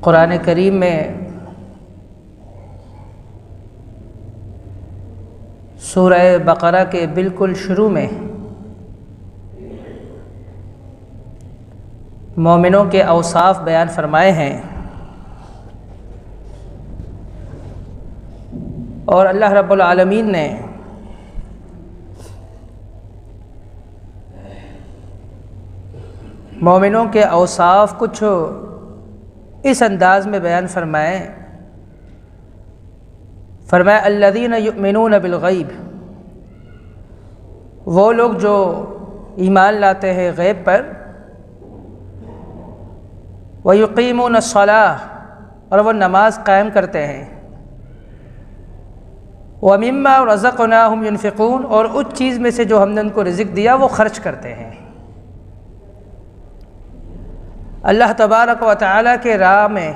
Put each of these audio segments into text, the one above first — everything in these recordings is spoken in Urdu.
قرآن کریم میں سورہ بقرہ کے بالکل شروع میں مومنوں کے اوصاف بیان فرمائے ہیں، اور اللہ رب العالمین نے مومنوں کے اوصاف کچھ اس انداز میں بیان فرمائے الذین یؤمنون بالغیب، وہ لوگ جو ایمان لاتے ہیں غیب پر، ویقیمون الصلاۃ، اور وہ نماز قائم کرتے ہیں، ومما رزقناہم ینفقون، اور اس چیز میں سے جو ہم نے ان کو رزق دیا وہ خرچ کرتے ہیں۔ اللہ تبارک و تعالیٰ کے راہ میں،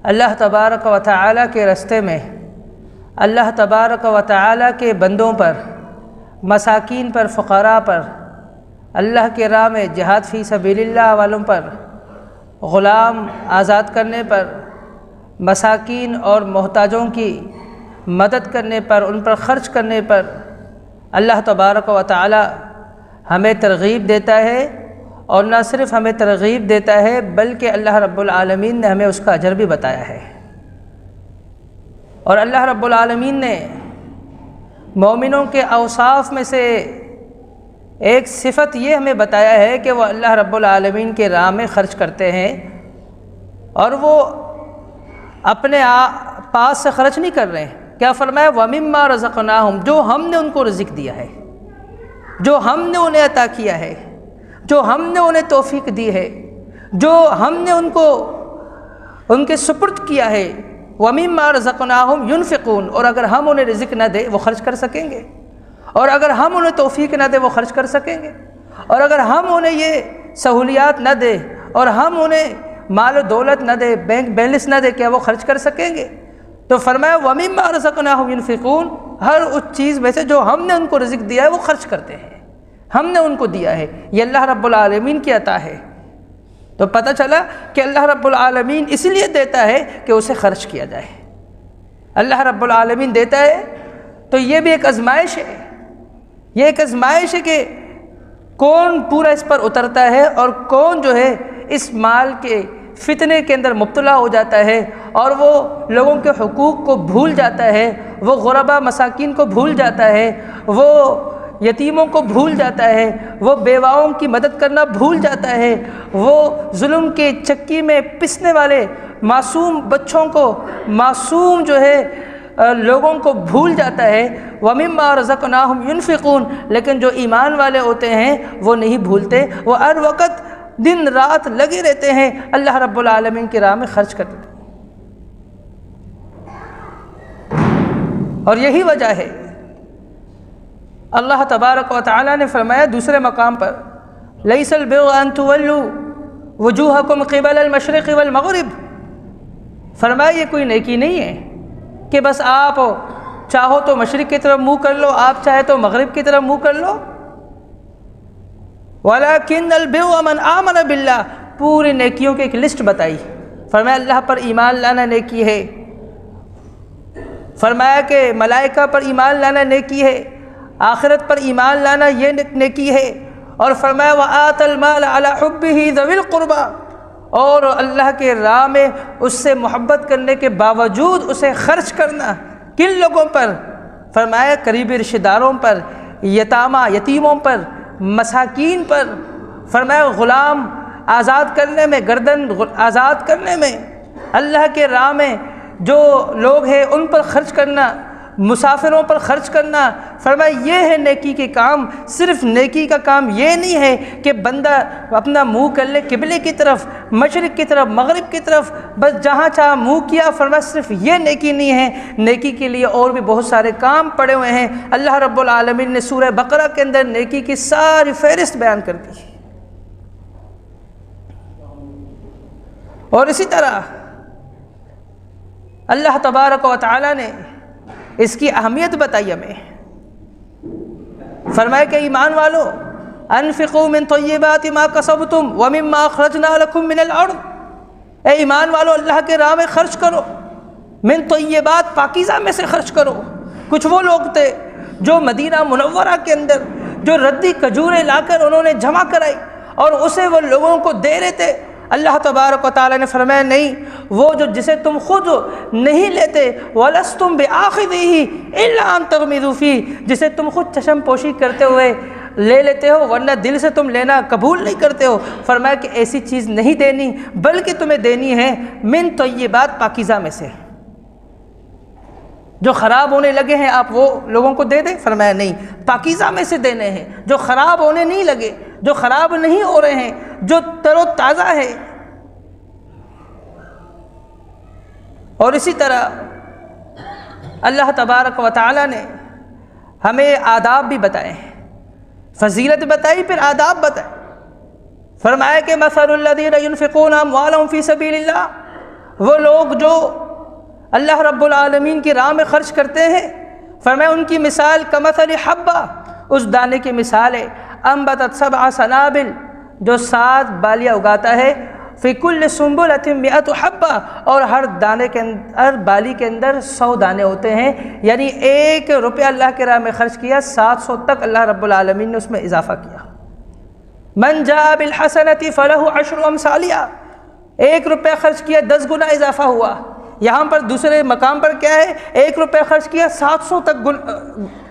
اللہ تبارک و تعالیٰ کے رستے میں، اللہ تبارک و تعالیٰ کے بندوں پر، مساکین پر، فقراء پر، اللہ کے راہ میں جہاد فی سبیل اللہ والوں پر، غلام آزاد کرنے پر، مساکین اور محتاجوں کی مدد کرنے پر، ان پر خرچ کرنے پر اللہ تبارک و تعالی ہمیں ترغیب دیتا ہے، اور نہ صرف ہمیں ترغیب دیتا ہے بلکہ اللہ رب العالمین نے ہمیں اس کا اجر بھی بتایا ہے۔ اور اللہ رب العالمین نے مومنوں کے اوصاف میں سے ایک صفت یہ ہمیں بتایا ہے کہ وہ اللہ رب العالمین کے راہ میں خرچ کرتے ہیں، اور وہ اپنے پاس سے خرچ نہیں کر رہے ہیں۔ کیا فرمایا؟ وَمِمَّا رَزَقْنَاهُمْ، جو ہم نے ان کو رزق دیا ہے، جو ہم نے انہیں عطا کیا ہے، جو ہم نے انہیں توفیق دی ہے، جو ہم نے ان کو ان کے سپرد کیا ہے، وَمِمَّا رَزَقْنَاهُمْ يُنْفِقُونَ، اور اگر ہم انہیں رزق نہ دیں وہ خرچ کر سکیں گے، اور اگر ہم انہیں توفیق نہ دیں وہ خرچ کر سکیں گے، اور اگر ہم انہیں یہ سہولیات نہ دیں اور ہم انہیں مال و دولت نہ دیں، بینک بیلنس نہ دیں، کیا وہ خرچ کر سکیں گے؟ تو فرمایا وَمِمَّا رَزَقْنَاهُمْ يُنْفِقُونَ، ہر اس چیز میں سے جو ہم نے ان کو رزق دیا ہے وہ خرچ کرتے ہیں، ہم نے ان کو دیا ہے، یہ اللہ رب العالمین کی عطا ہے۔ تو پتہ چلا کہ اللہ رب العالمین اس لیے دیتا ہے کہ اسے خرچ کیا جائے۔ اللہ رب العالمین دیتا ہے تو یہ بھی ایک آزمائش ہے، یہ ایک آزمائش ہے کہ کون پورا اس پر اترتا ہے اور کون جو ہے اس مال کے فتنے کے اندر مبتلا ہو جاتا ہے، اور وہ لوگوں کے حقوق کو بھول جاتا ہے، وہ غربا مساکین کو بھول جاتا ہے، وہ یتیموں کو بھول جاتا ہے، وہ بیواؤں کی مدد کرنا بھول جاتا ہے، وہ ظلم کے چکی میں پسنے والے معصوم بچوں کو، معصوم جو ہے لوگوں کو بھول جاتا ہے۔ وَمِمَّا رَزَقْنَاهُمْ يُنْفِقُونَ، لیکن جو ایمان والے ہوتے ہیں وہ نہیں بھولتے، وہ ہر وقت دن رات لگے رہتے ہیں اللہ رب العالمین کی راہ میں خرچ کرتے ہیں۔ اور یہی وجہ ہے اللہ تبارک و تعالی نے فرمایا دوسرے مقام پر لَيْسَ الْبِرُّ أَن تُوَلُّوا وُجُوهَكُمْ قِبَلَ الْمَشْرِقِ وَالْمَغْرِبِ، فرمایا یہ کوئی نیکی نہیں ہے کہ بس آپ چاہو تو مشرق کی طرف منہ کر لو، آپ چاہے تو مغرب کی طرف منہ کر لو۔ وَلَكِنَّ الْبِرَّ مَنْ آمَنَ بِاللَّهِ، پوری نیکیوں کی ایک لسٹ بتائی، فرمایا اللہ پر ایمان لانا نیکی ہے، فرمایا کہ ملائکہ پر ایمان لانا نیکی ہے، آخرت پر ایمان لانا یہ نیکی ہے، اور فرمایا وَآتَ الْمَالَ عَلَى حُبِّهِ ذَوِي الْقُرْبَى، اور اللہ کے راہ میں اس سے محبت کرنے کے باوجود اسے خرچ کرنا کن لوگوں پر؟ فرمایا قریبی رشتہ داروں پر، یتیموں پر، مساکین پر، فرمایا غلام آزاد کرنے میں، گردن آزاد کرنے میں، اللہ کے راہ میں جو لوگ ہیں ان پر خرچ کرنا، مسافروں پر خرچ کرنا۔ فرمایا یہ ہے نیکی کے کام۔ صرف نیکی کا کام یہ نہیں ہے کہ بندہ اپنا منہ کر لے قبلے کی طرف، مشرق کی طرف، مغرب کی طرف، بس جہاں چاہا منہ کیا۔ فرمایا صرف یہ نیکی نہیں ہے، نیکی کے لیے اور بھی بہت سارے کام پڑے ہوئے ہیں۔ اللہ رب العالمین نے سورہ بقرہ کے اندر نیکی کی ساری فہرست بیان کر دی۔ اور اسی طرح اللہ تبارک و تعالی نے اس کی اہمیت بتائی ہمیں۔ فرمایا کہ ایمان والو انفقوا من طیبات ما کسبتم ومما اخرجنا لکم من الارض، اے ایمان والو اللہ کے راہ میں خرچ کرو، من طیبات پاکیزہ میں سے خرچ کرو۔ کچھ وہ لوگ تھے جو مدینہ منورہ کے اندر جو ردی کھجوریں لا کر انہوں نے جمع کرائی اور اسے وہ لوگوں کو دے رہے تھے۔ اللہ تبارک و تعالیٰ نے فرمایا نہیں، وہ جو جسے تم خود نہیں لیتے، وَلَسْتُمْ بِآخِذِهِ إِلَّا أَن تَغْمِضُوا فِيهِ، جسے تم خود چشم پوشی کرتے ہوئے لے لیتے ہو ورنہ دل سے تم لینا قبول نہیں کرتے ہو۔ فرمایا کہ ایسی چیز نہیں دینی، بلکہ تمہیں دینی ہے من طیبات پاکیزہ میں سے، جو خراب ہونے لگے ہیں آپ وہ لوگوں کو دے دیں۔ فرمایا نہیں، پاکیزہ میں سے دینے ہیں، جو خراب ہونے نہیں لگے، جو خراب نہیں ہو رہے ہیں، جو تر و تازہ ہے۔ اور اسی طرح اللہ تبارک و تعالی نے ہمیں آداب بھی بتائے ہیں، فضیلت بتائی پھر آداب بتائے۔ فرمایا کہ مثل الذین ينفقون اموالهم فی سبیل اللہ، وہ لوگ جو اللہ رب العالمین کی راہ میں خرچ کرتے ہیں، فرمایا ان کی مثال کمثل حبہ، اس دانے کی مثال ہے انبتت 7 سنابل، جو 7 بالیاں اگاتا ہے، فی کل سنبلۃ 100 حبہ، اور ہر دانے کے اندر، ہر بالی کے اندر 100 دانے ہوتے ہیں، یعنی 1 روپیہ اللہ کے راہ میں خرچ کیا 700 تک اللہ رب العالمین نے اس میں اضافہ کیا۔ من جاء بالحسنۃ فلہ 10 امثالہا، 1 روپیہ خرچ کیا 10 گنا اضافہ ہوا۔ یہاں پر دوسرے مقام پر کیا ہے، 1 روپیہ خرچ کیا 700 تک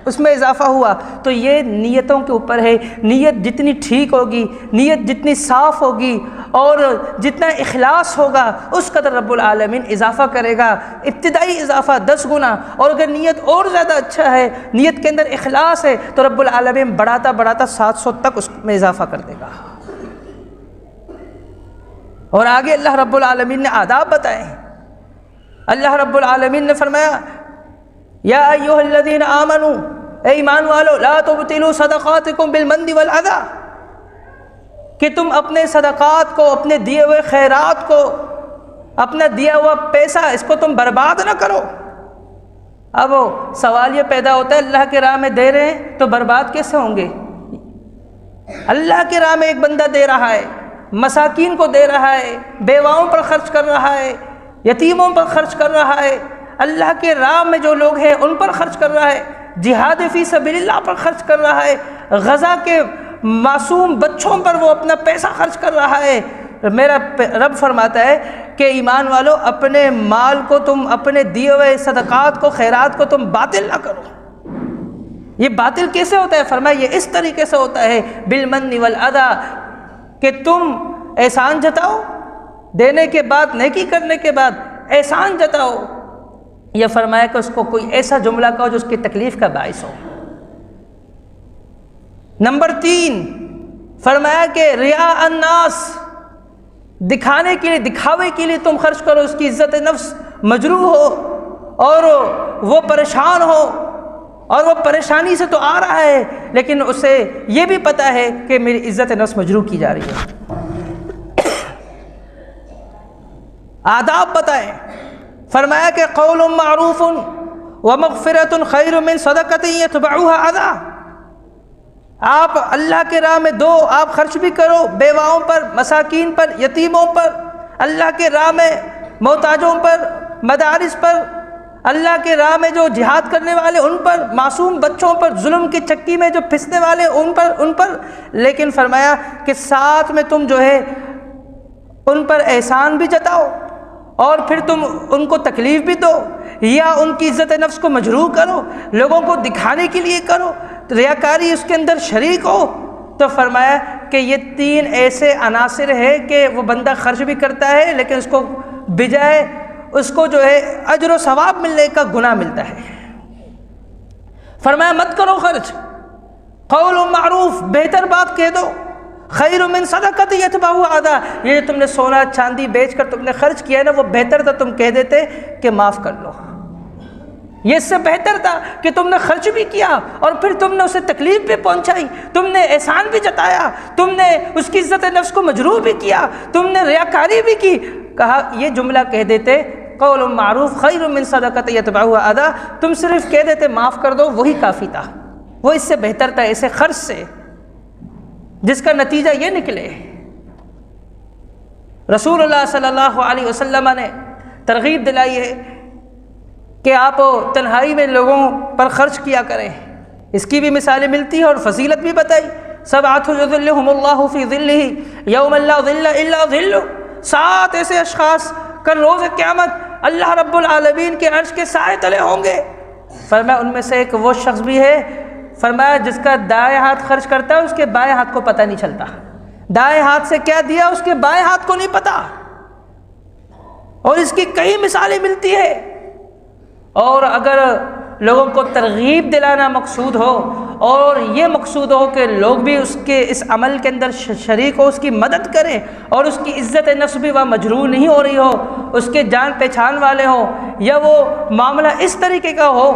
اس میں اضافہ ہوا۔ تو یہ نیتوں کے اوپر ہے، نیت جتنی ٹھیک ہوگی، نیت جتنی صاف ہوگی اور جتنا اخلاص ہوگا اس قدر رب العالمین اضافہ کرے گا۔ ابتدائی اضافہ 10 گنا، اور اگر نیت اور زیادہ اچھا ہے، نیت کے اندر اخلاص ہے، تو رب العالمین بڑھاتا بڑھاتا 700 تک اس میں اضافہ کر دے گا۔ اور آگے اللہ رب العالمین نے آداب بتائے ہیں۔ اللہ رب العالمین نے فرمایا یا ایھا الذین آمنوا، اے ایمان والو، لا تبطلوا صدقاتکم بالمن والأذی، کہ تم اپنے صدقات کو، اپنے دیے ہوئے خیرات کو، اپنا دیا ہوا پیسہ، اس کو تم برباد نہ کرو۔ اب سوال یہ پیدا ہوتا ہے اللہ کے راہ میں دے رہے ہیں تو برباد کیسے ہوں گے؟ اللہ کے راہ میں ایک بندہ دے رہا ہے، مساکین کو دے رہا ہے، بیواؤں پر خرچ کر رہا ہے، یتیموں پر خرچ کر رہا ہے، اللہ کے راہ میں جو لوگ ہیں ان پر خرچ کر رہا ہے، جہاد فی سبیل اللہ پر خرچ کر رہا ہے، غزہ کے معصوم بچوں پر وہ اپنا پیسہ خرچ کر رہا ہے۔ میرا رب فرماتا ہے کہ ایمان والو، اپنے مال کو تم، اپنے دیے ہوئے صدقات کو، خیرات کو تم باطل نہ کرو۔ یہ باطل کیسے ہوتا ہے؟ فرمایا یہ اس طریقے سے ہوتا ہے بالمن والأذی، کہ تم احسان جتاؤ، دینے کے بعد، نیکی کرنے کے بعد احسان جتاؤ، یا فرمایا کہ اس کو کوئی ایسا جملہ کہو جو اس کی تکلیف کا باعث ہو۔ نمبر 3 فرمایا کہ ریا الناس، دکھانے کے لیے، دکھاوے کے لیے تم خرچ کرو، اس کی عزت نفس مجروح ہو اور وہ پریشان ہو، اور وہ پریشانی سے تو آ رہا ہے لیکن اسے یہ بھی پتہ ہے کہ میری عزت نفس مجروح کی جا رہی ہے۔ آداب بتائیں، فرمایا کہ قول معروف ومغفرۃ خیر من صدقۃ یتبعها اذی، آپ اللہ کے راہ میں دو، آپ خرچ بھی کرو، بیواؤں پر، مساکین پر، یتیموں پر، اللہ کے راہ میں محتاجوں پر، مدارس پر، اللہ کے راہ میں جو جہاد کرنے والے ان پر، معصوم بچوں پر، ظلم کی چکی میں جو پھنسنے والے ان پر، لیکن فرمایا کہ ساتھ میں تم جو ہے ان پر احسان بھی جتاؤ، اور پھر تم ان کو تکلیف بھی دو، یا ان کی عزت نفس کو مجروح کرو، لوگوں کو دکھانے کے لیے کرو، ریاکاری اس کے اندر شریک ہو۔ تو فرمایا کہ یہ 3 ایسے عناصر ہیں کہ وہ بندہ خرچ بھی کرتا ہے لیکن اس کو بجائے اس کو جو ہے اجر و ثواب ملنے کا گناہ ملتا ہے۔ فرمایا مت کرو خرچ، قول معروف، بہتر بات کہہ دو، خیر من صدقۃ یتبعها اذی، یہ جو تم نے سونا چاندی بیچ کر تم نے خرچ کیا ہے نا، وہ بہتر تھا تم کہہ دیتے کہ معاف کر لو، یہ اس سے بہتر تھا کہ تم نے خرچ بھی کیا اور پھر تم نے اسے تکلیف بھی پہنچائی، تم نے احسان بھی جتایا، تم نے اس کی عزت نفس کو مجروح بھی کیا، تم نے ریاکاری بھی کی۔ کہا یہ جملہ کہہ دیتے قول معروف خیر من صدقۃ یتبعها اذی، تم صرف کہہ دیتے معاف کر دو، وہی کافی تھا، وہ اس سے بہتر تھا ایسے خرچ سے جس کا نتیجہ یہ نکلے۔ رسول اللہ صلی اللہ علیہ وسلم نے ترغیب دلائی ہے کہ آپ تنہائی میں لوگوں پر خرچ کیا کریں، اس کی بھی مثالیں ملتی ہیں اور فضیلت بھی بتائی۔ سبعۃ یظلھم اللہ فی ظلہ یوم لا ظل الا ظلہ، 7 ایسے اشخاص کل روز قیامت اللہ رب العالمین کے عرش کے سائے تلے ہوں گے۔ فرمایا ان میں سے ایک وہ شخص بھی ہے، فرمایا جس کا دائیں ہاتھ خرچ کرتا ہے اس کے بائیں ہاتھ کو پتہ نہیں چلتا، دائیں ہاتھ سے کیا دیا اس کے بائیں ہاتھ کو نہیں پتہ، اور اس کی کئی مثالیں ملتی ہے۔ اور اگر لوگوں کو ترغیب دلانا مقصود ہو اور یہ مقصود ہو کہ لوگ بھی اس کے اس عمل کے اندر شریک ہو، اس کی مدد کریں، اور اس کی عزت نفس بھی وہ مجروح نہیں ہو رہی ہو، اس کے جان پہچان والے ہوں، یا وہ معاملہ اس طریقے کا ہو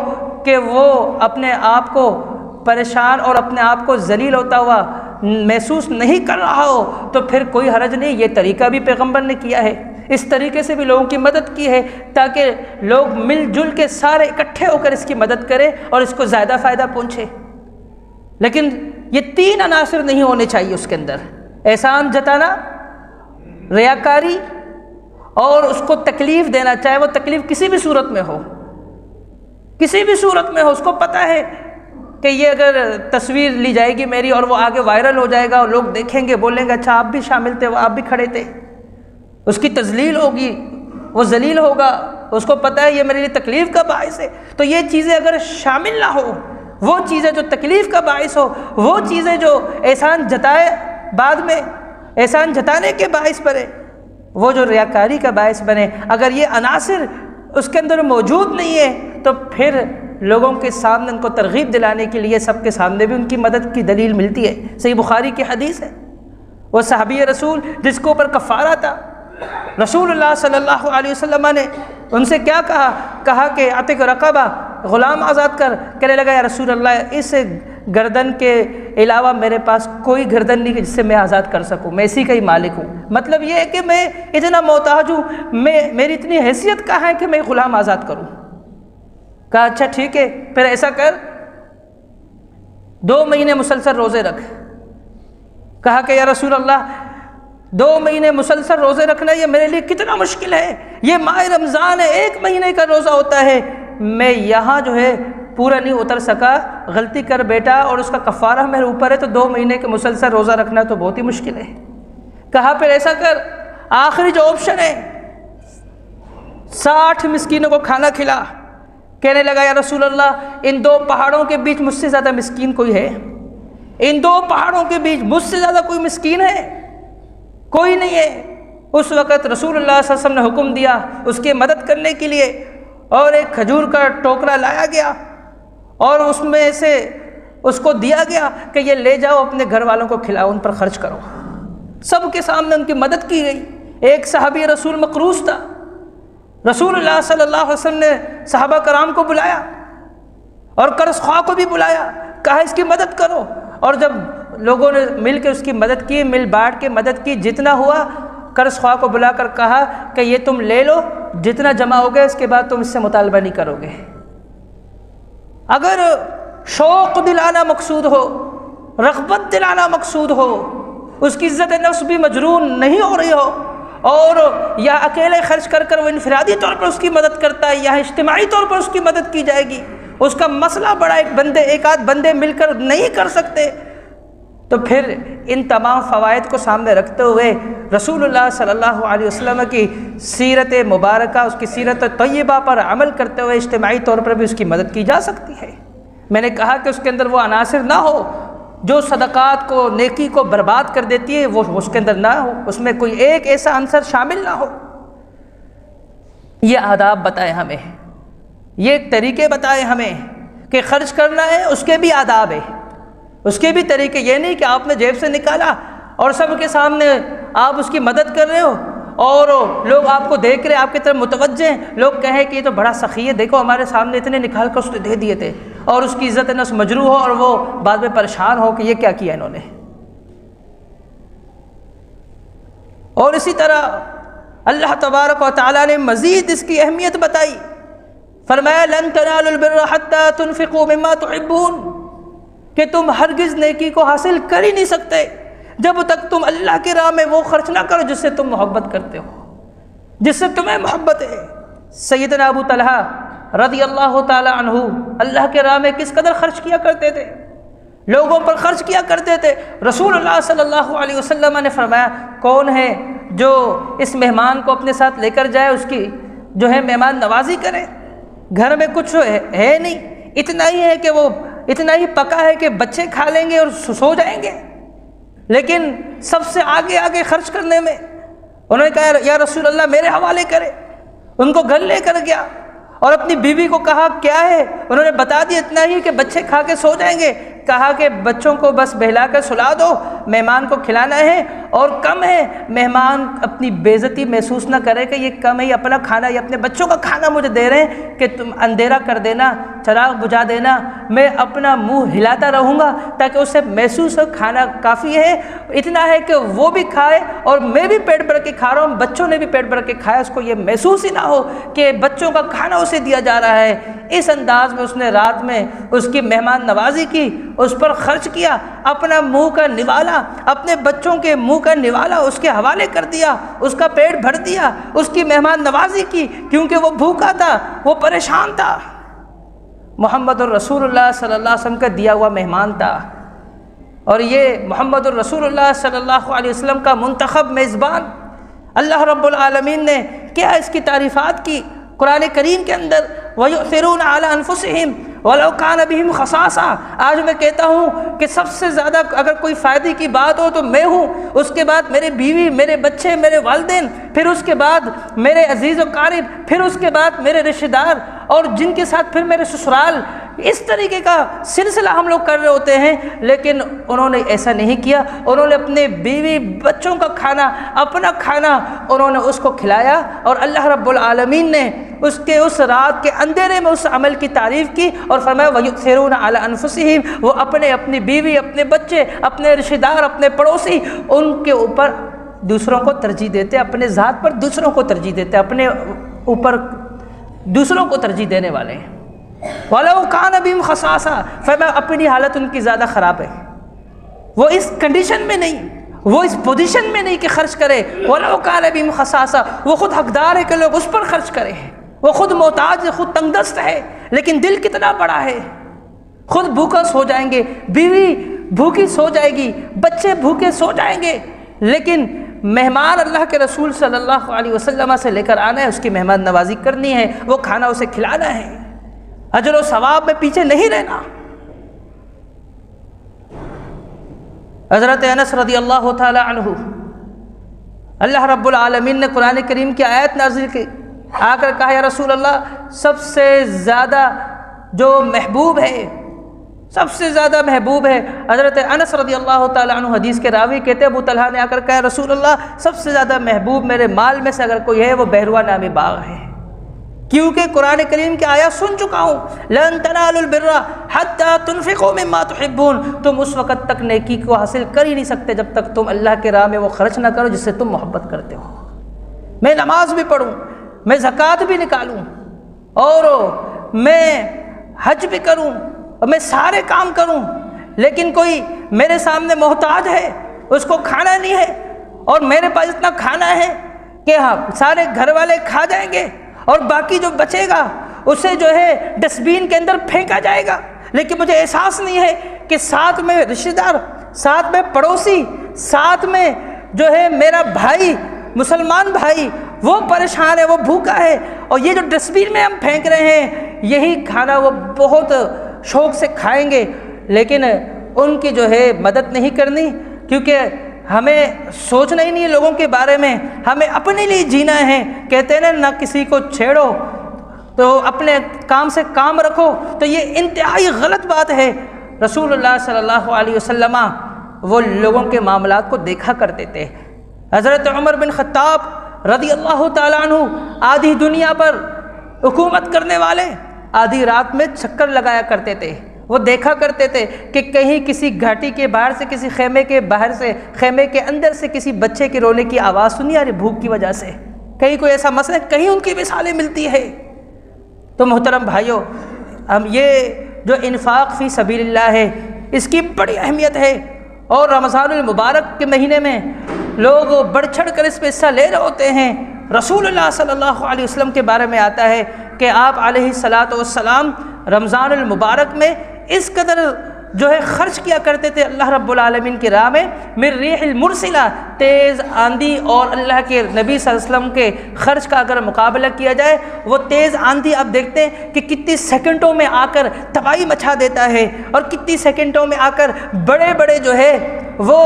کہ وہ اپنے آپ کو پریشان اور اپنے آپ کو ذلیل ہوتا ہوا محسوس نہیں کر رہا ہو، تو پھر کوئی حرج نہیں، یہ طریقہ بھی پیغمبر نے کیا ہے، اس طریقے سے بھی لوگوں کی مدد کی ہے تاکہ لوگ مل جل کے سارے اکٹھے ہو کر اس کی مدد کریں اور اس کو زیادہ فائدہ پہنچے۔ لیکن یہ 3 عناصر نہیں ہونے چاہیے اس کے اندر: احسان جتانا، ریاکاری، اور اس کو تکلیف دینا، چاہے وہ تکلیف کسی بھی صورت میں ہو، کسی بھی صورت میں ہو۔ اس کو پتہ ہے کہ یہ اگر تصویر لی جائے گی میری اور وہ آگے وائرل ہو جائے گا اور لوگ دیکھیں گے، بولیں گے اچھا آپ بھی شامل تھے، آپ بھی کھڑے تھے، اس کی تذلیل ہوگی، وہ ذلیل ہوگا، اس کو پتہ ہے یہ میرے لیے تکلیف کا باعث ہے۔ تو یہ چیزیں اگر شامل نہ ہو، وہ چیزیں جو تکلیف کا باعث ہو، وہ چیزیں جو احسان جتائے بعد میں احسان جتانے کے باعث بنے، وہ جو ریاکاری کا باعث بنے، اگر یہ عناصر اس کے اندر موجود نہیں ہے تو پھر لوگوں کے سامنے ان کو ترغیب دلانے کے لیے سب کے سامنے بھی ان کی مدد کی دلیل ملتی ہے۔ صحیح بخاری کی حدیث ہے، وہ صحابی رسول جس کے اوپر کفارہ تھا، رسول اللہ صلی اللہ علیہ وسلم نے ان سے کیا کہا کہ عتق رقبہ، غلام آزاد کر۔ کہنے لگا یا رسول اللہ اس گردن کے علاوہ میرے پاس کوئی گردن نہیں جس سے میں آزاد کر سکوں، میں اسی کا ہی مالک ہوں، مطلب یہ ہے کہ میں اتنا محتاج ہوں، میری اتنی حیثیت کہاں ہے کہ میں غلام آزاد کروں۔ کہا اچھا ٹھیک ہے، پھر ایسا کر 2 مہینے مسلسل روزے رکھ۔ کہا کہ یا رسول اللہ 2 مہینے مسلسل روزے رکھنا یہ میرے لیے کتنا مشکل ہے، یہ ماہ رمضان ہے، 1 مہینے کا روزہ ہوتا ہے، میں یہاں جو ہے پورا نہیں اتر سکا، غلطی کر بیٹا اور اس کا کفارہ میرے اوپر ہے، تو 2 مہینے کے مسلسل روزہ رکھنا تو بہت ہی مشکل ہے۔ کہا پھر ایسا کر، آخری جو آپشن ہے 60 مسکینوں کو کھانا کھلا۔ کہنے لگا یا رسول اللہ ان 2 پہاڑوں کے بیچ مجھ سے زیادہ مسکین کوئی ہے؟ ان 2 پہاڑوں کے بیچ مجھ سے زیادہ کوئی مسکین ہے؟ کوئی نہیں ہے۔ اس وقت رسول اللہ صلی اللہ علیہ وسلم نے حکم دیا اس کی مدد کرنے کے لیے، اور ایک کھجور کا ٹوکرا لایا گیا اور اس میں سے اس کو دیا گیا کہ یہ لے جاؤ اپنے گھر والوں کو کھلاؤ، ان پر خرچ کرو۔ سب کے سامنے ان کی مدد کی گئی۔ ایک صحابی رسول مقروض تھا، رسول اللہ صلی اللہ علیہ وسلم نے صحابہ کرام کو بلایا اور قرض خواہ کو بھی بلایا، کہا اس کی مدد کرو، اور جب لوگوں نے مل کے اس کی مدد کی، مل بانٹ کے مدد کی، جتنا ہوا قرض خواہ کو بلا کر کہا کہ یہ تم لے لو، جتنا جمع ہو گیا اس کے بعد تم اس سے مطالبہ نہیں کرو گے۔ اگر شوق دلانا مقصود ہو، رغبت دلانا مقصود ہو، اس کی عزت نفس بھی مجروح نہیں ہو رہی ہو، اور یا اکیلے خرچ کر کر وہ انفرادی طور پر اس کی مدد کرتا ہے یا اجتماعی طور پر اس کی مدد کی جائے گی، اس کا مسئلہ بڑا ایک آدھ بندے مل کر نہیں کر سکتے، تو پھر ان تمام فوائد کو سامنے رکھتے ہوئے رسول اللہ صلی اللہ علیہ وسلم کی سیرت مبارکہ، اس کی سیرت طیبہ پر عمل کرتے ہوئے اجتماعی طور پر بھی اس کی مدد کی جا سکتی ہے۔ میں نے کہا کہ اس کے اندر وہ عناصر نہ ہو جو صدقات کو، نیکی کو برباد کر دیتی ہے، وہ اس کے اندر نہ ہو، اس میں کوئی ایک ایسا عنصر شامل نہ ہو۔ یہ آداب بتائے ہمیں، یہ طریقے بتائے ہمیں کہ خرچ کرنا ہے، اس کے بھی آداب ہے، اس کے بھی طریقے۔ یہ نہیں کہ آپ نے جیب سے نکالا اور سب کے سامنے آپ اس کی مدد کر رہے ہو اور لوگ آپ کو دیکھ رہے، آپ کی طرف متوجہ ہیں، لوگ کہیں کہ یہ تو بڑا سخی ہے، دیکھو ہمارے سامنے اتنے نکال کر اس نے دے دیے تھے، اور اس کی عزت نفس مجروح ہو اور وہ بعد میں پریشان ہو کہ یہ کیا کیا انہوں نے۔ اور اسی طرح اللہ تبارک و تعالیٰ نے مزید اس کی اہمیت بتائی، فرمایا لن تنالوا البر حتى تنفقوا مما تحبون، کہ تم ہرگز نیکی کو حاصل کر ہی نہیں سکتے جب تک تم اللہ کی راہ میں وہ خرچ نہ کرو جس سے تم محبت کرتے ہو، جس سے تمہیں محبت ہے۔ سیدنا ابو طلحہ رضی اللہ تعالی عنہ اللہ کے راہ میں کس قدر خرچ کیا کرتے تھے، لوگوں پر خرچ کیا کرتے تھے۔ رسول اللہ صلی اللہ علیہ وسلم نے فرمایا کون ہے جو اس مہمان کو اپنے ساتھ لے کر جائے، اس کی جو ہے مہمان نوازی کرے۔ گھر میں کچھ ہے نہیں، اتنا ہی ہے کہ وہ اتنا ہی پکا ہے کہ بچے کھا لیں گے اور سو جائیں گے، لیکن سب سے آگے آگے خرچ کرنے میں انہوں نے کہا یا رسول اللہ میرے حوالے کرے۔ ان کو گھر لے کر گیا اور اپنی بیوی کو کہا کیا ہے، انہوں نے بتا دیا اتنا ہی کہ بچے کھا کے سو جائیں گے۔ کہا کہ بچوں کو بس بہلا کر سلا دو، مہمان کو کھلانا ہے اور کم ہے، مہمان اپنی بے عزتی محسوس نہ کرے کہ یہ کم ہے، یہ اپنا کھانا، یہ اپنے بچوں کا کھانا مجھے دے رہے ہیں کہ تم اندھیرا کر دینا، چراغ بجھا دینا، میں اپنا منہ ہلاتا رہوں گا تاکہ اسے محسوس ہو کھانا کافی ہے، اتنا ہے کہ وہ بھی کھائے اور میں بھی پیٹ بھر کے کھا رہا ہوں، بچوں نے بھی پیٹ بھر کے کھایا، اس کو یہ محسوس ہی نہ ہو کہ بچوں کا کھانا اسے دیا جا رہا ہے۔ اس انداز میں اس نے رات میں اس کی مہمان نوازی کی، اس پر خرچ کیا، اپنا منہ کا نوالا، اپنے بچوں کے منہ کا نوالا اس کے حوالے کر دیا، اس کا پیٹ بھر دیا، اس کی مہمان نوازی کی، کیونکہ وہ بھوکا تھا، وہ پریشان تھا۔ محمد الرسول اللہ صلی اللہ علیہ وسلم کا دیا ہوا مہمان تھا، اور یہ محمد الرسول اللہ صلی اللہ علیہ وسلم کا منتخب میزبان۔ اللہ رب العالمین نے کیا اس کی تعریفات کی قرآن کریم کے اندر، وَيُؤْثِرُونَ عَلَىٰ أَنفُسِهِمْ وَلَوْ كَانَ بِهِمْ خَصَاصَةٌ۔ آج میں کہتا ہوں کہ سب سے زیادہ اگر کوئی فائدے کی بات ہو تو میں ہوں، اس کے بعد میرے بیوی، میرے بچے، میرے والدین، پھر اس کے بعد میرے عزیز و قارب، پھر اس کے بعد میرے رشتہ دار، اور جن کے ساتھ پھر میرے سسرال۔ اس طریقے کا سلسلہ ہم لوگ کر رہے ہوتے ہیں، لیکن انہوں نے ایسا نہیں کیا۔ انہوں نے اپنے بیوی بچوں کا کھانا، اپنا کھانا انہوں نے اس کو کھلایا، اور اللہ رب العالمین نے اس رات کے اندھیرے میں اس عمل کی تعریف کی اور فرمایا وَيُؤْثِرُونَ عَلَىٰ أَنفُسِهِمْ۔ وہ اپنے بیوی، اپنے بچے، اپنے رشتہ دار، اپنے پڑوسی، ان کے اوپر دوسروں کو ترجیح دیتے، اپنے ذات پر دوسروں کو ترجیح دیتے، اپنے اوپر دوسروں کو ترجیح دینے والے ہیں۔ وَلَوْ كَانَ بِهِمْ خَصَاصَةٌ، فرمایا اپنی حالت ان کی زیادہ خراب ہے، وہ اس کنڈیشن میں نہیں، وہ اس پوزیشن میں نہیں کہ خرچ کرے۔ وَلَوْ كَانَ بِهِمْ خَصَاصَةٌ، وہ خود حقدار ہے کہ لوگ اس پر خرچ کریں، وہ خود محتاج ہے، خود تنگ دست ہے، لیکن دل کتنا بڑا ہے، خود بھوکا سو جائیں گے، بیوی بھوکی سو جائے گی، بچے بھوکے سو جائیں گے، لیکن مہمان اللہ کے رسول صلی اللہ علیہ وسلم سے لے کر آنا ہے، اس کی مہمان نوازی کرنی ہے، وہ کھانا اسے کھلانا ہے، اجر و ثواب میں پیچھے نہیں رہنا۔ حضرت انس رضی اللہ تعالی عنہ، اللہ رب العالمین نے قرآن کریم کی آیت نازل کی، آ کر کہا یا رسول اللہ سب سے زیادہ جو محبوب ہے، سب سے زیادہ محبوب ہے۔ حضرت انس رضی اللہ تعالیٰ عنہ حدیث کے راوی کہتے ہیں ابو طلحہ نے آ کر کہا رسول اللہ سب سے زیادہ محبوب میرے مال میں سے اگر کوئی ہے وہ بحیرہ نامی باغ ہے، کیونکہ قرآن کریم کی آیات سن چکا ہوں، لن تنالوا البر حتی تنفقوا مما تحبون، تم اس وقت تک نیکی کو حاصل کر ہی نہیں سکتے جب تک تم اللہ کے راہ میں وہ خرچ نہ کرو جس سے تم محبت کرتے ہو۔ میں نماز بھی پڑھوں، میں زکوٰۃ بھی نکالوں، اور میں حج بھی کروں، اور میں سارے کام کروں، لیکن کوئی میرے سامنے محتاج ہے، اس کو کھانا نہیں ہے، اور میرے پاس اتنا کھانا ہے کہ ہاں سارے گھر والے کھا جائیں گے، اور باقی جو بچے گا اسے جو ہے ڈسٹ بین کے اندر پھینکا جائے گا، لیکن مجھے احساس نہیں ہے کہ ساتھ میں رشتہ دار، ساتھ میں پڑوسی، ساتھ میں جو ہے میرا بھائی، مسلمان بھائی، وہ پریشان ہے، وہ بھوکا ہے، اور یہ جو ڈسٹ بین میں ہم پھینک رہے ہیں یہی کھانا وہ بہت شوق سے کھائیں گے، لیکن ان کی جو ہے مدد نہیں کرنی، کیونکہ ہمیں سوچنا ہی نہیں ہے لوگوں کے بارے میں، ہمیں اپنے لیے جینا ہے۔ کہتے ہیں نہ کسی کو چھیڑو تو اپنے کام سے کام رکھو، تو یہ انتہائی غلط بات ہے۔ رسول اللہ صلی اللہ علیہ وسلم وہ لوگوں کے معاملات کو دیکھا کرتے تھے۔ حضرت عمر بن خطاب رضی اللہ تعالیٰ عنہ آدھی دنیا پر حکومت کرنے والے آدھی رات میں چکر لگایا کرتے تھے، وہ دیکھا کرتے تھے کہ کہیں کسی گھاٹی کے باہر سے، کسی خیمے کے باہر سے، خیمے کے اندر سے کسی بچے کے رونے کی آواز سنی آ رہی بھوک کی وجہ سے، کہیں کوئی ایسا مسئلہ، کہیں ان کی مثالیں ملتی ہے۔ تو محترم بھائیوں، ہم یہ جو انفاق فی سبیل اللہ ہے اس کی بڑی اہمیت ہے، اور رمضان المبارک کے مہینے میں لوگ بڑھ چڑھ کر اس پہ حصہ لے رہے ہوتے ہیں۔ رسول اللہ صلی اللہ علیہ وسلم کے بارے میں آتا ہے کہ آپ علیہ الصلاۃ والسلام رمضان المبارک میں اس قدر جو ہے خرچ کیا کرتے تھے اللہ رب العالمین کی راہ میں، من ریح المرسلہ، تیز آندھی، اور اللہ کے نبی صلی اللہ علیہ وسلم کے خرچ کا اگر مقابلہ کیا جائے، وہ تیز آندھی آپ دیکھتے ہیں کہ کتنی سیکنڈوں میں آ کر تباہی مچا دیتا ہے، اور کتنی سیکنڈوں میں آ کر بڑے بڑے جو ہے وہ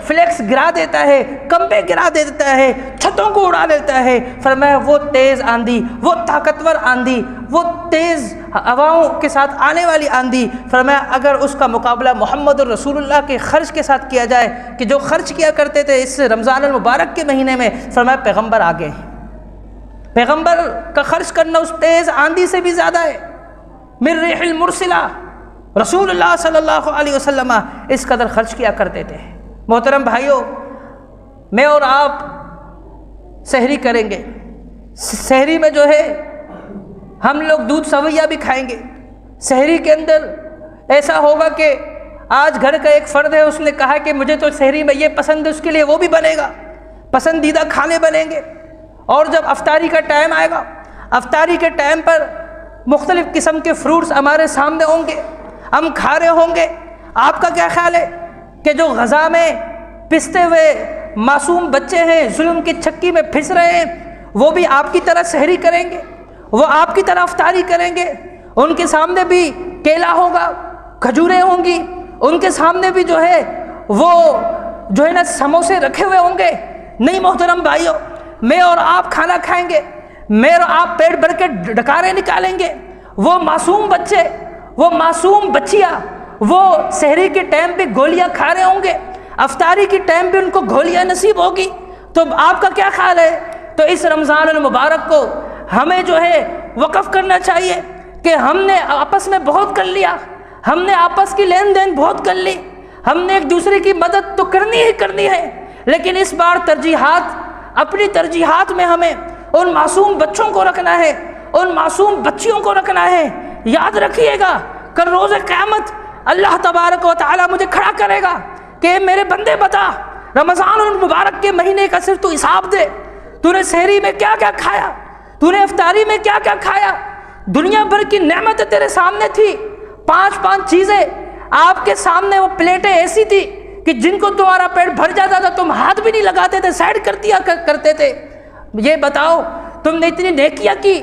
فلیکس گرا دیتا ہے، کمبے گرا دیتا ہے، چھتوں کو اڑا دیتا ہے۔ فرمایا وہ تیز آندھی، وہ طاقتور آندھی، وہ تیز ہواؤں کے ساتھ آنے والی آندھی، فرمایا اگر اس کا مقابلہ محمد الرسول اللہ کے خرچ کے ساتھ کیا جائے کہ جو خرچ کیا کرتے تھے اس رمضان المبارک کے مہینے میں، فرمایا پیغمبر آگے ہیں، پیغمبر کا خرچ کرنا اس تیز آندھی سے بھی زیادہ ہے۔ من ریح المرسلہ، رسول اللہ صلی اللہ علیہ وسلم اس قدر خرچ کیا کرتے تھے۔ محترم بھائیوں، میں اور آپ سحری کریں گے، سحری میں جو ہے ہم لوگ دودھ سویا بھی کھائیں گے۔ سحری کے اندر ایسا ہوگا کہ آج گھر کا ایک فرد ہے، اس نے کہا کہ مجھے تو سحری میں یہ پسند ہے، اس کے لیے وہ بھی بنے گا، پسندیدہ کھانے بنیں گے۔ اور جب افطاری کا ٹائم آئے گا، افطاری کے ٹائم پر مختلف قسم کے فروٹس ہمارے سامنے ہوں گے، ہم کھا رہے ہوں گے۔ آپ کا کیا خیال ہے کہ جو غذا میں پستے ہوئے معصوم بچے ہیں، ظلم کی چکی میں پھنس رہے ہیں، وہ بھی آپ کی طرح سحری کریں گے، وہ آپ کی طرح افطاری کریں گے؟ ان کے سامنے بھی کیلا ہوگا، کھجوریں ہوں گی، ان کے سامنے بھی جو ہے وہ جو ہے نا سموسے رکھے ہوئے ہوں گے؟ نہیں محترم بھائیوں، میں اور آپ کھانا کھائیں گے، میں اور آپ پیٹ بھر کے ڈکارے نکالیں گے۔ وہ معصوم بچے، وہ معصوم بچیاں، وہ سحری کے ٹائم پہ گولیاں کھا رہے ہوں گے، افطاری کے ٹائم پہ ان کو گولیاں نصیب ہوگی۔ تو آپ کا کیا خیال ہے؟ تو اس رمضان المبارک کو ہمیں جو ہے وقف کرنا چاہیے کہ ہم نے آپس میں بہت کر لیا، ہم نے آپس کی لین دین بہت کر لی، ہم نے ایک دوسرے کی مدد تو کرنی ہی کرنی ہے، لیکن اس بار ترجیحات، اپنی ترجیحات میں ہمیں ان معصوم بچوں کو رکھنا ہے، ان معصوم بچیوں کو رکھنا ہے۔ یاد رکھیے گا کل روز قیامت اللہ تبارک و تعالی مجھے کھڑا کرے گا کہ میرے بندے بتا، رمضان المبارک کے مہینے کا صرف تو حساب دے، تو نے سحری میں کیا کیا کھایا، تو نے افطاری میں کیا کیا کھایا؟ دنیا بھر کی نعمتیں تیرے سامنے تھی، پانچ چیزیں آپ کے سامنے، وہ پلیٹیں ایسی تھی کہ جن کو تمہارا پیٹ بھر جاتا تھا، تم ہاتھ بھی نہیں لگاتے تھے، سائڈ کر دیا کرتے تھے۔ یہ بتاؤ تم نے اتنی نیکیاں کی،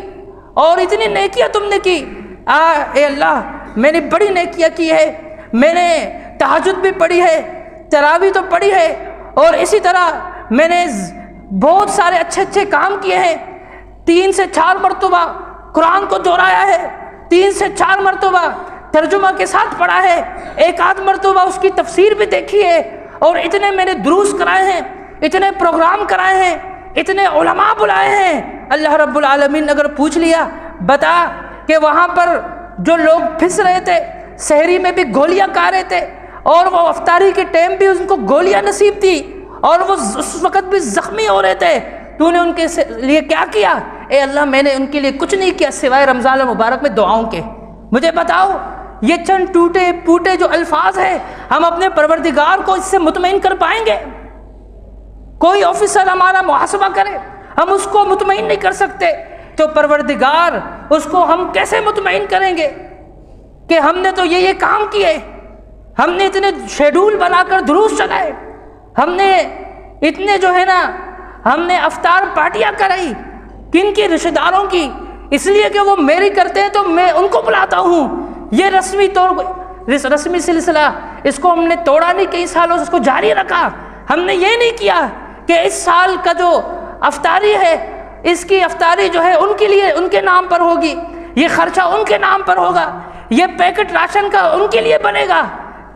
اور اتنی نیکیاں تم نے کی، اے اللہ میں نے بڑی نیکیاں کی ہے، میں نے تہجد بھی پڑھی ہے، تراویح تو پڑھی ہے، اور اسی طرح میں نے بہت سارے اچھے اچھے کام کیے ہیں، 3 سے 4 مرتبہ قرآن کو دہرایا ہے، 3 سے 4 مرتبہ ترجمہ کے ساتھ پڑھا ہے، 1 مرتبہ اس کی تفسیر بھی دیکھی ہے، اور اتنے میں نے دروس کرائے ہیں، اتنے پروگرام کرائے ہیں، اتنے علماء بلائے ہیں۔ اللہ رب العالمین اگر پوچھ لیا بتا کہ وہاں پر جو لوگ پھنس رہے تھے، سحری میں بھی گولیاں کھا رہے تھے، اور وہ افطاری کے ٹائم بھی ان کو گولیاں نصیب تھی، اور وہ اس وقت بھی زخمی ہو رہے تھے، تو نے ان کے لیے کیا کیا؟ اے اللہ میں نے ان کے لیے کچھ نہیں کیا سوائے رمضان المبارک میں دعاؤں کے۔ مجھے بتاؤ یہ چند ٹوٹے پوٹے جو الفاظ ہیں، ہم اپنے پروردگار کو اس سے مطمئن کر پائیں گے؟ کوئی آفیسر ہمارا محاسبہ کرے، ہم اس کو مطمئن نہیں کر سکتے، تو پروردگار اس کو ہم کیسے مطمئن کریں گے کہ ہم نے تو یہ کام کیے، ہم نے اتنے شیڈول بنا کر دروس چلائے، ہم نے اتنے جو ہے نا ہم نے افطار پارٹیاں کرائی، کن کی؟ رشتہ داروں کی، اس لیے کہ وہ میری کرتے ہیں تو میں ان کو بلاتا ہوں۔ یہ رسمی سلسلہ، اس کو ہم نے توڑا نہیں، کئی سالوں سے اس کو جاری رکھا۔ ہم نے یہ نہیں کیا کہ اس سال کا جو افطاری ہے، اس کی افطاری جو ہے ان کے لیے، ان کے نام پر ہوگی، یہ خرچہ ان کے نام پر ہوگا، یہ پیکٹ راشن کا ان کے لیے بنے گا۔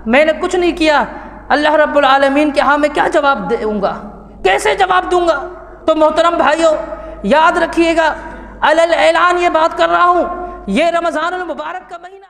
میں نے کچھ نہیں کیا، اللہ رب العالمین کے ہاں میں کیا جواب دوں گا، کیسے جواب دوں گا؟ تو محترم بھائیوں یاد رکھیے گا، علی الاعلان یہ بات کر رہا ہوں، یہ رمضان المبارک کا مہینہ